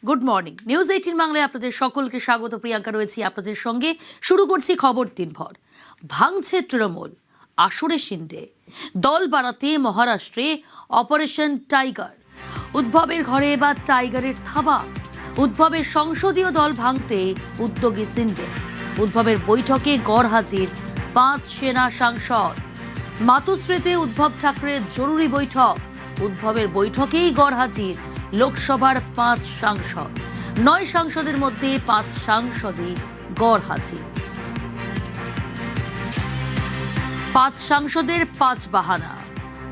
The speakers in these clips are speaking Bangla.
Good morning. নিউজ 18 বাংলায় আপনাদের সকলকে স্বাগত। প্রিয়াঙ্কা রয়েছি আপনাদের সঙ্গে। শুরু করছি খবর দিনভর। ভাঙছে তৃণমূল, আসরে শিন্ডে, দল বাড়াতে মহারাষ্ট্রে অপারেশন টাইগার। উদ্ভবের ঘরে এবার টাইগারের থাবা। উদ্ভবের সংসদীয় দল ভাঙতে উদ্যোগী শিন্ডে। উদ্ভবের বৈঠকে গড় হাজির 5 সেনা সাংসদ। মাতুশ্রীতে উদ্ধব ঠাকরের জরুরি বৈঠক। উদ্ভবের বৈঠকেই গড় হাজির লোকসভার 5 সাংসদ। 9 সাংসদের মধ্যে 5 সাংসদই গড় হাজির। 5 সাংসদের 5 বাহানা।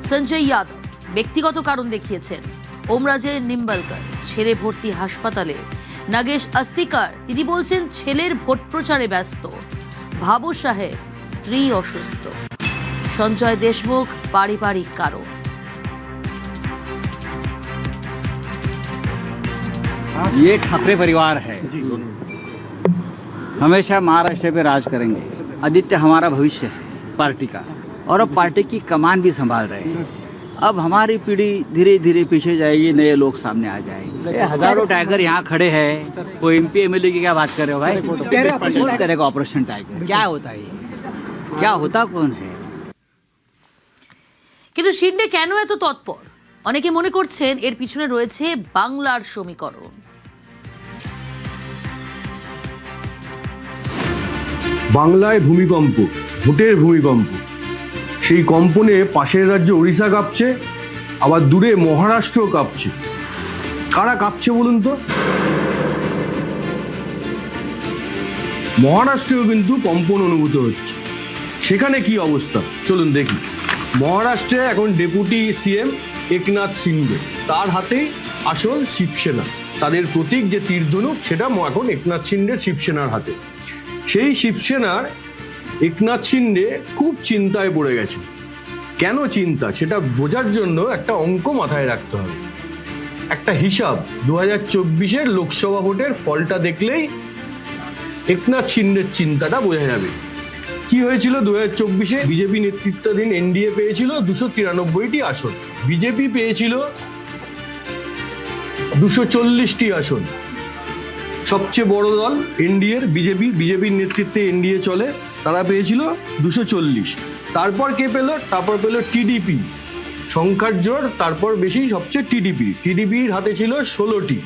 সঞ্জয় যাদব ব্যক্তিগত কারণ দেখিয়েছেন। ওমরাজের নিম্বলকর ছেলে ভর্তি হাসপাতালে। নাগেশ अस्तिकर তিনি বলছেন ছেলের ভোট প্রচারে ব্যস্ত। বাবু সাহেব স্ত্রী অসুস্থ। সঞ্জয় দেশমুখ পারিবারিক কারণ। ये ठाकरे परिवार है, हमेशा महाराष्ट्र पे राज करेंगे। आदित्य हमारा भविष्य है पार्टी का, और अब पार्टी की कमान भी संभाल रहे हैं। अब हमारी पीढ़ी धीरे धीरे पीछे जाएगी, नए लोग सामने आ जाएंगे। ये हजारों टाइगर यहाँ खड़े हैं, कोई MP MLA की क्या बात कर रहे हो भाई? कौन करेगा ऑपरेशन टाइगर? क्या होता है ये? क्या होता कौन है? কিন্তু শিন্ডে কেন এত তৎপর? অনেকে মনে করছেন এর পিছনে রয়েছে বাংলার সমীকরণ। বাংলায় ভূমিকম্প, ভোটের ভূমিকম্প। সেই কম্পনে পাশের রাজ্য ওড়িশা কাঁপছে, আবার দূরে মহারাষ্ট্র কাঁপছে। কারা কাঁপছে বলুন তো? মহারাষ্ট্রেও কিন্তু কম্পন অনুভূত হচ্ছে। সেখানে কি অবস্থা চলুন দেখি। মহারাষ্ট্রে এখন ডেপুটি CM একনাথ শিন্ডে, তার হাতেই আসল শিবসেনা। তাদের প্রতীক যে তীরধনুক, সেটা এখন একনাথ শিন্ডের শিবসেনার হাতে। সেই শিবসেনার একনাথ শিন্ডে খুব চিন্তায় পড়ে গেছে। কেন চিন্তা সেটা বোঝার জন্য একটা অঙ্ক মাথায় রাখতে হবে, একটা হিসাব। 2024-এর লোকসভা ভোটের ফলটা দেখলেই একনাথ শিন্ডের চিন্তাটা বোঝা যাবে। কি হয়েছিল 2024-এ? বিজেপি নেতৃত্বাধীন NDA পেয়েছিল 293টি আসন, বিজেপি পেয়েছিল 240টি আসন। সবচেয়ে বড় দল NDA-র বিজেপির নেতৃত্বে NDA চলে, তারা পেয়েছিল 240। তারপর কে পেল? তারপর পেল TDP, সংখ্যার জোর তারপর বেশি সবচেয়ে TDPর হাতে ছিল 16টি।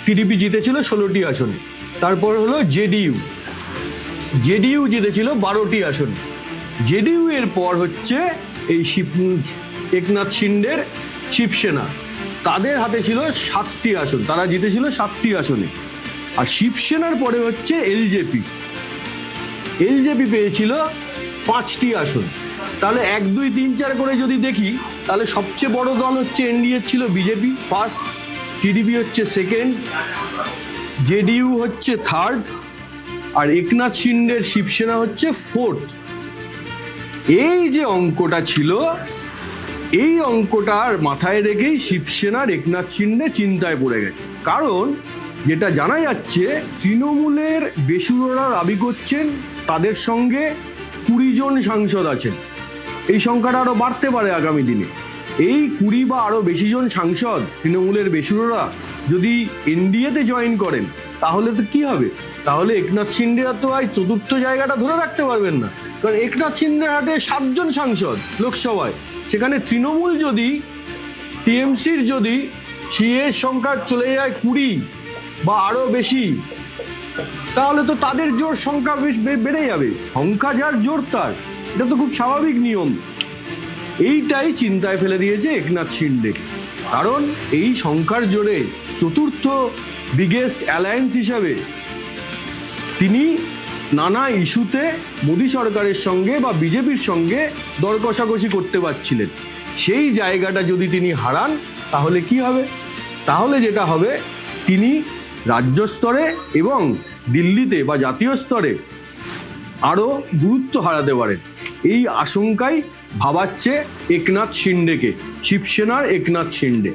TDP জিতেছিল 16টি আসনে। তারপর হলো JDU জিতেছিল 12টি আসনে। JDU এর পর হচ্ছে এই একনাথ শিন্ডের শিবসেনা, তাদের হাতে ছিল 7টি আসন, তারা জিতেছিল 7টি আসনে। আর শিবসেনার পরে হচ্ছে LJP পেয়েছিল 5টি আসন। তাহলে 1, 2, 3, 4 করে যদি দেখি, তাহলে সবচেয়ে বড় দল হচ্ছে NDA ছিল বিজেপি ফার্স্ট, TDP হচ্ছে সেকেন্ড, JDU হচ্ছে থার্ড, আর একনাথ শিন্ডের শিবসেনা হচ্ছে ফোর্থ। এই যে অঙ্কটা ছিল, এই অঙ্কটার মাথায় রেখেই শিবসেনার একনাথ শিন্ডে চিন্তায় পড়ে গেছে। কারণ যেটা জানা যাচ্ছে, তৃণমূলের বেসুররা দাবি করছেন তাদের সঙ্গে 20 জন সাংসদ আছেন। এই সংখ্যাটা আরো বাড়তে পারে আগামী দিনে। এই 20 বা আরো বেশি জন সাংসদ তৃণমূলের বেসুররা যদি NDA-তে জয়েন করেন, তাহলে তো কি হবে? তাহলে একনাথ শিন্ডেরা তো আর 4র্থ জায়গাটা ধরে রাখতে পারবেন না। কারণ একনাথ শিন্ডের হাতে 7 জন সাংসদ লোকসভায়। সেখানে তৃণমূল যদি, TMC-র যদি CA সংখ্যা চলে যায় 20 বা আরো বেশি, তাহলে তো তাদের জোর সংখ্যা বেড়ে যাবে। সংখ্যা যার জোর তার, এটা তো খুব স্বাভাবিক নিয়ম। এইটাই চিন্তায় ফেলে দিয়েছে একনাথ শিন্ডে। কারণ এই সংখ্যার জোরে 4র্থ বিগেস্ট অ্যালায়েন্স হিসাবে তিনি নানা ইস্যুতে মোদী সরকারের সঙ্গে বা বিজেপির সঙ্গে দর কষাকষি করতে পারছিলেন। সেই জায়গাটা যদি তিনি হারান, তাহলে কি হবে? তাহলে যেটা হবে, তিনি রাজ্য স্তরে এবং দিল্লিতে বা জাতীয় স্তরে আরো গুরুত্ব হারাতে পারেন। এই আশঙ্কাই ভাবাচ্ছে একনাথ শিন্ডেকে, শিবসেনার একনাথ শিন্ডে।